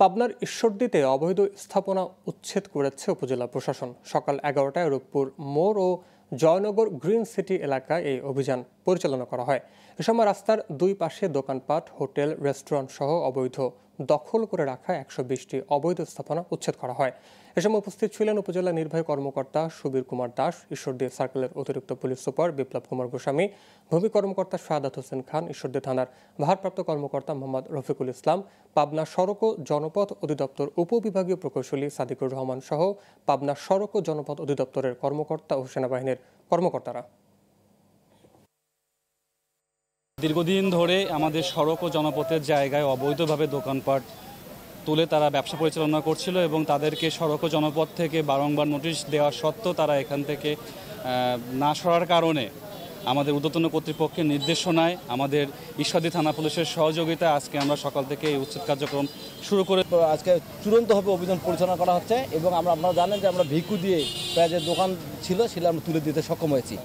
পাবনার ঈশ্বরদীতে অবৈধ স্থাপনা উচ্ছেদ করেছে উপজেলা প্রশাসন। সকাল 11টায় রূপপুর মোড় ও জয়নগর গ্রিন সিটি এলাকায় এই অভিযান পরিচালনা করা হয়। এ সময় রাস্তার দুই পাশে দোকানপাট, হোটেল, রেস্টুরেন্ট সহ অবৈধ দখল করে রাখা 120টি অবৈধ স্থাপনা উচ্ছেদ করা হয়। এ সময় উপস্থিত ছিলেন উপজেলা নির্বাহী কর্মকর্তা সুবীর কুমার দাস, ঈশ্বরদী সার্কেলের অতিরিক্ত পুলিশ সুপার বিপ্লব কুমার গোস্বামী, ভূমি কর্মকর্তা শাহাদাত হোসেন খান, ঈশ্বরদী থানার ভারপ্রাপ্ত কর্মকর্তা মোহাম্মদ রফিকুল ইসলাম, পাবনা সড়ক ও জনপথ অধিদপ্তর উপবিভাগীয় প্রকৌশলী সাদিকুর রহমান সহ পাবনা সড়ক ও জনপথ অধিদপ্তরের কর্মকর্তা ও সেনাবাহিনীর কর্মকর্তারা। দীর্ঘদিন ধরে আমাদের সড়ক ও জনপথের জায়গায় অবৈধভাবে দোকানপাট তুলে তারা ব্যবসা পরিচালনা করছিল এবং তাদেরকে সড়ক ও জনপথ থেকে বারংবার নোটিশ দেওয়া সত্ত্বেও তারা এখান থেকে না সরার কারণে আমাদের ঊর্ধ্বতন কর্তৃপক্ষের নির্দেশনায় আমাদের ঈশ্বরদী থানা পুলিশের সহযোগিতায় আজকে আমরা সকাল থেকে এই উচ্ছেদ কার্যক্রম শুরু করে আজকে চূড়ান্তভাবে অভিযান পরিচালনা করা হচ্ছে এবং আপনারা জানেন যে আমরা ভিকু দিয়ে প্রায় যে দোকান ছিল সেটা আমরা তুলে দিতে সক্ষম হয়েছি।